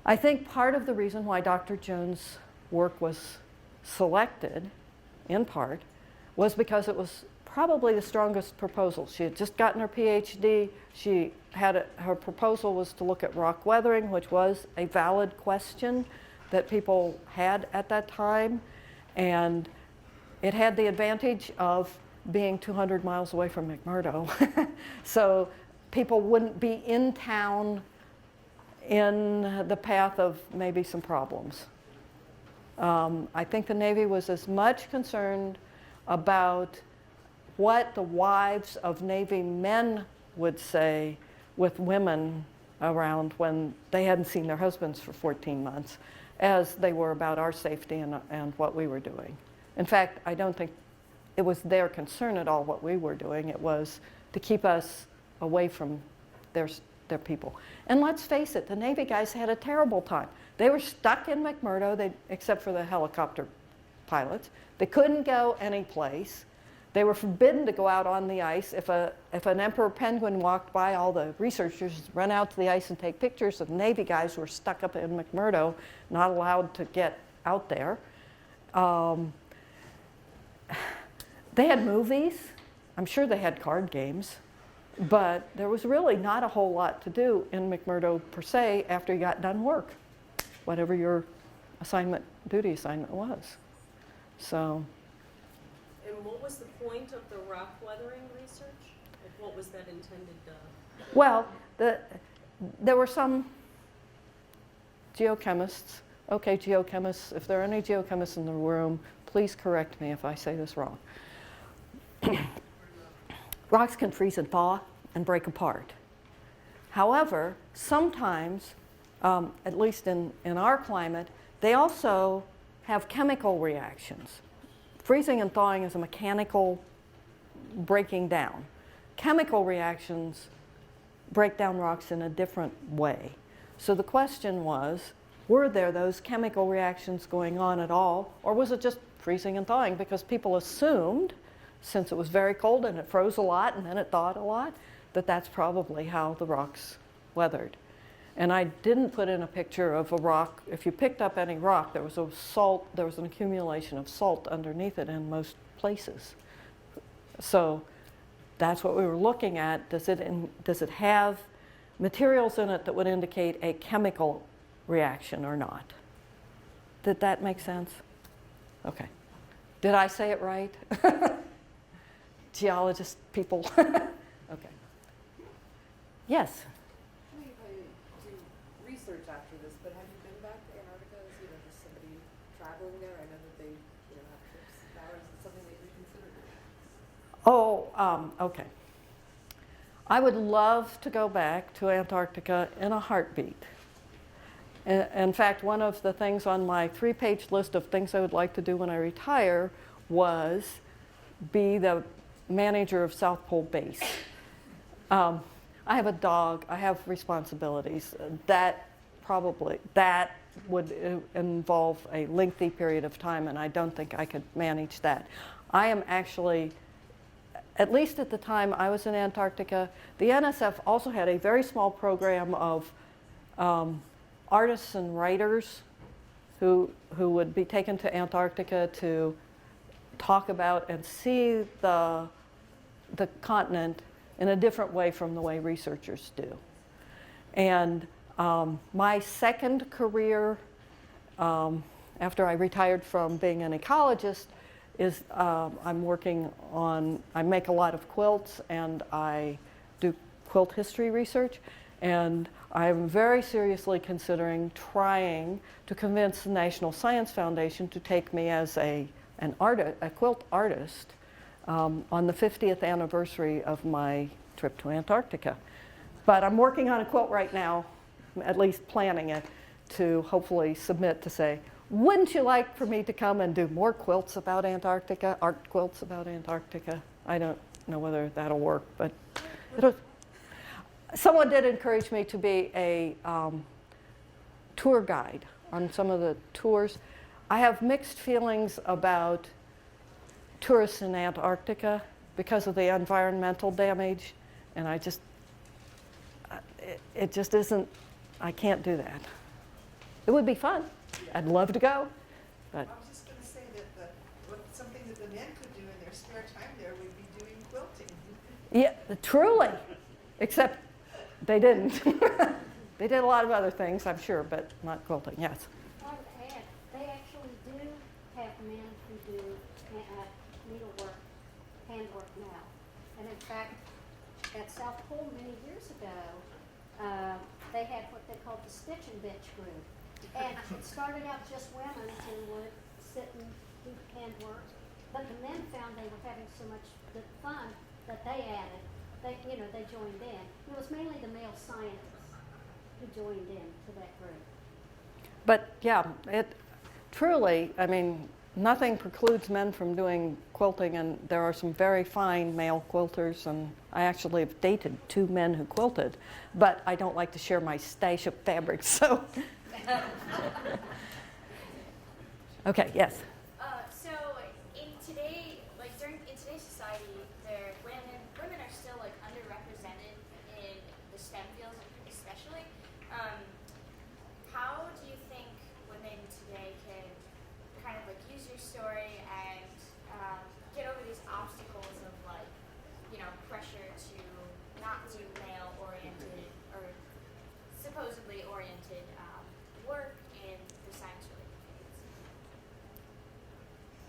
I think part of the reason why Dr. Jones' work was selected, in part, was because it was probably the strongest proposal. She had just gotten her PhD. Her proposal was to look at rock weathering, which was a valid question that people had at that time. And it had the advantage of being 200 miles away from McMurdo. So people wouldn't be in town in the path of maybe some problems. I think the Navy was as much concerned about what the wives of Navy men would say with women around when they hadn't seen their husbands for 14 months as they were about our safety and what we were doing. In fact, I don't think it was their concern at all what we were doing. It was to keep us away from their people. And let's face it, the Navy guys had a terrible time. They were stuck in McMurdo, except for the helicopter pilots. They couldn't go anyplace. They were forbidden to go out on the ice. If an emperor penguin walked by, all the researchers ran out to the ice and take pictures of Navy guys who were stuck up in McMurdo, not allowed to get out there. They had movies. I'm sure they had card games. But there was really not a whole lot to do in McMurdo per se after you got done work, whatever your duty assignment was. So. And what was the point of the rock weathering research? Like, what was that intended to? Well, there were some geochemists. Okay, geochemists, if there are any geochemists in the room, please correct me if I say this wrong. Rocks can freeze and thaw and break apart. However, sometimes, at least in our climate, they also have chemical reactions. Freezing and thawing is a mechanical breaking down. Chemical reactions break down rocks in a different way. So the question was, were there those chemical reactions going on at all, or was it just freezing and thawing? Because people assumed, since it was very cold and it froze a lot and then it thawed a lot, that that's probably how the rocks weathered. And I didn't put in a picture of a rock. If you picked up any rock, there was an accumulation of salt underneath it in most places. So that's what we were looking at. Does it have materials in it that would indicate a chemical reaction or not? Did that make sense? Okay. Did I say it right? Geologist people. Okay. Yes. I mean, I do research after this, but have you been back to Antarctica as, just somebody traveling there? I know that they, have trips there. Is it something that you consider doing? Okay. I would love to go back to Antarctica in a heartbeat. In fact, one of the things on my 3-page list of things I would like to do when I retire was be the manager of South Pole Base. I have a dog, I have responsibilities. That would involve a lengthy period of time, and I don't think I could manage that. I am actually, at least at the time I was in Antarctica, the NSF also had a very small program of artists and writers who would be taken to Antarctica to talk about and see the continent in a different way from the way researchers do. And my second career, after I retired from being an ecologist, is I make a lot of quilts and I do quilt history research. And I'm very seriously considering trying to convince the National Science Foundation to take me as a quilt artist on the 50th anniversary of my trip to Antarctica. But I'm working on a quilt right now, at least planning it, to hopefully submit to say, wouldn't you like for me to come and do more quilts about Antarctica, art quilts about Antarctica? I don't know whether that'll work, but someone did encourage me to be a tour guide on some of the tours. I have mixed feelings about tourists in Antarctica because of the environmental damage, and it just isn't, I can't do that. It would be fun. I'd love to go, but. I was just going to say that something that the men could do in their spare time there would be doing quilting. Yeah, truly, except they didn't. They did a lot of other things, I'm sure, but not quilting, yes. I would add, they actually do have men who do needlework, handwork now. And in fact, at South Pole many years ago, they had what they called the Stitch and Bench group. And it started out just women who would sit and do handwork. But the men found they were having so much good fun that they added, they joined in. It was mainly the male scientists who joined in to that group. But yeah, it truly, I mean, nothing precludes men from doing quilting, and there are some very fine male quilters, and I actually have dated 2 men who quilted, but I don't like to share my stash of fabrics, so. Okay, yes. So in today's society,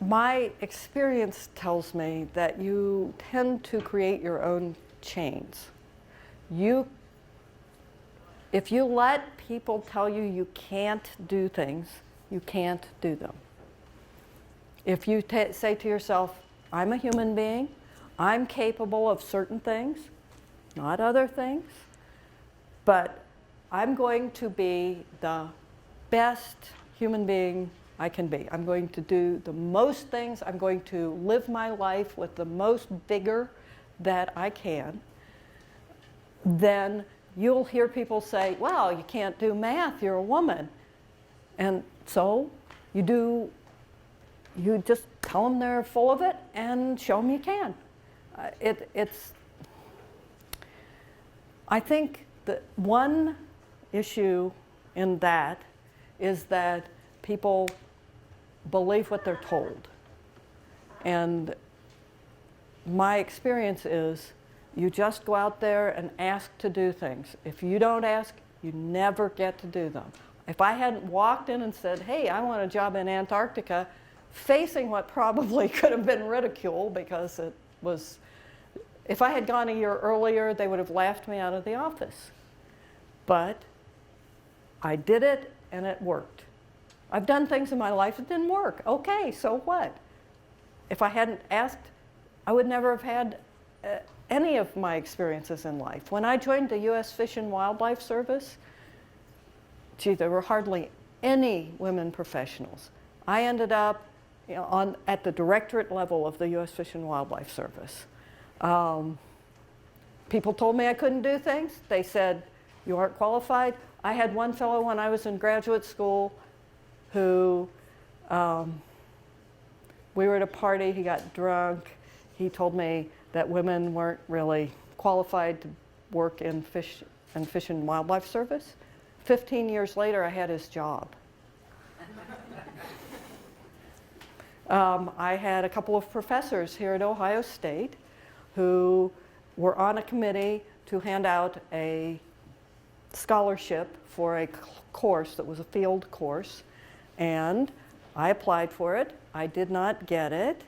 my experience tells me that you tend to create your own chains. If you let people tell you you can't do things, you can't do them. If you say to yourself, I'm a human being, I'm capable of certain things, not other things, but I'm going to be the best human being I can be. I'm going to do the most things. I'm going to live my life with the most vigor that I can. Then you'll hear people say, well, you can't do math, you're a woman. And so you just tell them they're full of it and show them you can. I think that one issue in that is that people believe what they're told. And my experience is you just go out there and ask to do things. If you don't ask, you never get to do them. If I hadn't walked in and said, hey, I want a job in Antarctica, facing what probably could have been ridicule because it was, if I had gone a year earlier, they would have laughed me out of the office. But I did it and it worked. I've done things in my life that didn't work. Okay, so what? If I hadn't asked, I would never have had any of my experiences in life. When I joined the U.S. Fish and Wildlife Service, gee, there were hardly any women professionals. I ended up at the directorate level of the U.S. Fish and Wildlife Service. People told me I couldn't do things. They said, you aren't qualified. I had one fellow when I was in graduate school who, we were at a party, he got drunk. He told me that women weren't really qualified to work in Fish and Wildlife Service. 15 years later, I had his job. I had a couple of professors here at Ohio State who were on a committee to hand out a scholarship for a course that was a field course, and I applied for it. I did not get it.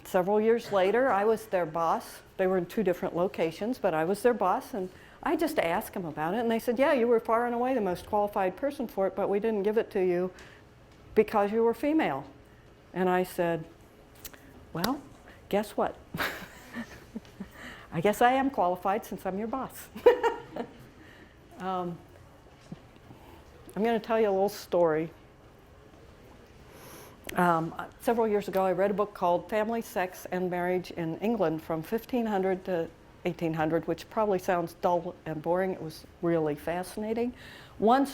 Several years later, I was their boss. They were in two different locations, but I was their boss, and I just asked them about it, and they said, yeah, you were far and away the most qualified person for it, but we didn't give it to you because you were female. And I said, well, guess what? I guess I am qualified since I'm your boss. I'm going to tell you a little story. Several years ago, I read a book called Family, Sex, and Marriage in England from 1500 to 1800, which probably sounds dull and boring. It was really fascinating. One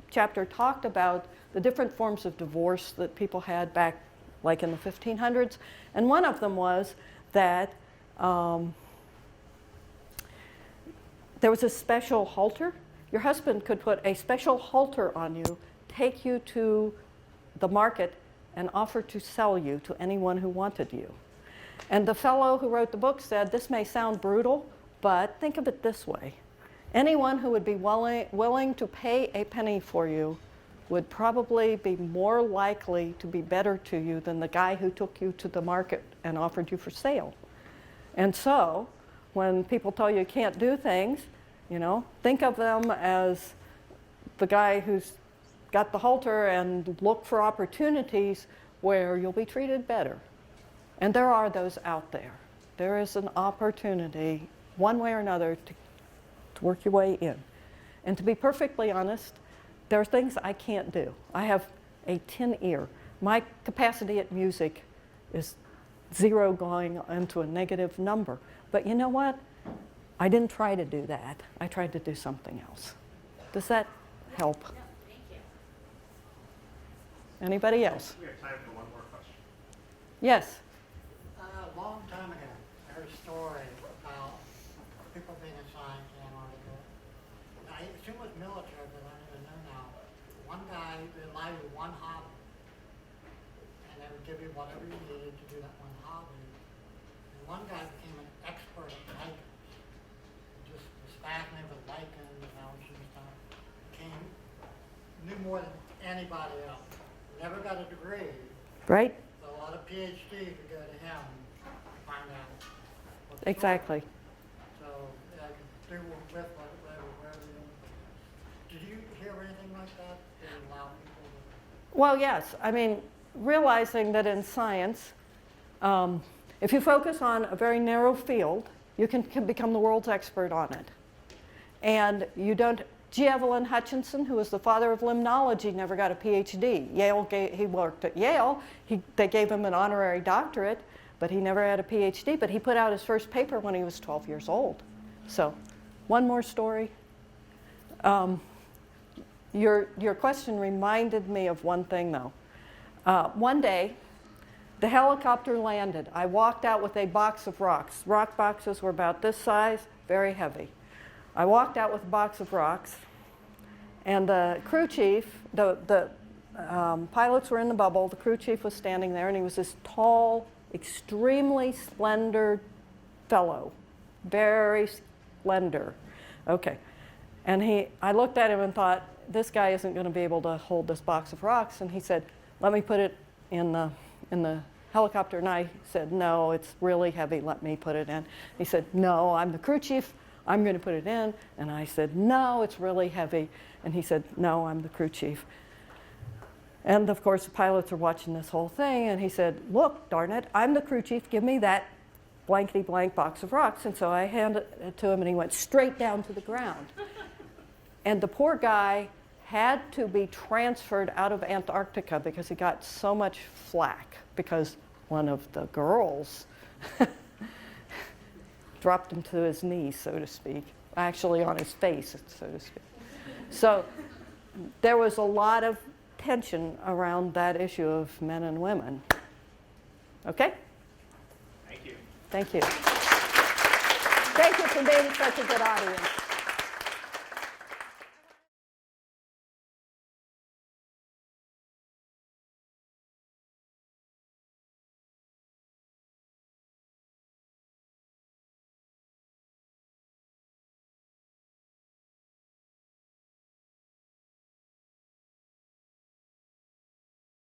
chapter talked about the different forms of divorce that people had back like in the 1500s. And one of them was that there was a special halter. Your husband could put a special halter on you, take you to the market, and offer to sell you to anyone who wanted you. And the fellow who wrote the book said, this may sound brutal, but think of it this way. Anyone who would be willing to pay a penny for you would probably be more likely to be better to you than the guy who took you to the market and offered you for sale. And so, when people tell you you can't do things, think of them as the guy who's got the halter and look for opportunities where you'll be treated better. And there are those out there. There is an opportunity, one way or another, to work your way in. And to be perfectly honest, there are things I can't do. I have a tin ear. My capacity at music is 0 going into a negative number. But you know what? I didn't try to do that. I tried to do something else. Does that help? No, thank you. Anybody else? We have time for one more question. Yes. A long time ago, I heard a story about people being assigned to Antarctica. I assume it was military, but I don't even know now. One guy would allow you one hobby, and they would give you whatever you needed to do that one hobby. And one guy became an expert at lichens. Just was fascinated with lichens and algae and stuff. Knew more than anybody else. never got a degree, right? so a lot of PhD could go to him to find out what's going on. Exactly. So, I can do with whatever. Did you hear anything like that? Did it allow people to? Well, yes. I mean, realizing that in science, if you focus on a very narrow field, you can become the world's expert on it. And you don't. G. Evelyn Hutchinson, who was the father of limnology, never got a PhD. He worked at Yale. They gave him an honorary doctorate, but he never had a PhD. But he put out his first paper when he was 12 years old. So, one more story. Your question reminded me of one thing, though. One day, the helicopter landed. I walked out with a box of rocks. Rock boxes were about this size, very heavy. I walked out with a box of rocks, and the crew chief, the pilots were in the bubble, the crew chief was standing there, and he was this tall, extremely slender fellow, very slender. Okay. And I looked at him and thought, this guy isn't going to be able to hold this box of rocks. And he said, let me put it in the helicopter. And I said, no, it's really heavy. Let me put it in. He said, no, I'm the crew chief. I'm going to put it in. And I said, no, it's really heavy. And he said, no, I'm the crew chief. And of course, the pilots are watching this whole thing. And he said, look, darn it, I'm the crew chief. Give me that blankety blank box of rocks. And so I handed it to him, and he went straight down to the ground. And the poor guy had to be transferred out of Antarctica because he got so much flack because one of the girls dropped him to his knees, so to speak, actually on his face, so to speak. So there was a lot of tension around that issue of men and women. Okay? Thank you. Thank you. Thank you for being such a good audience.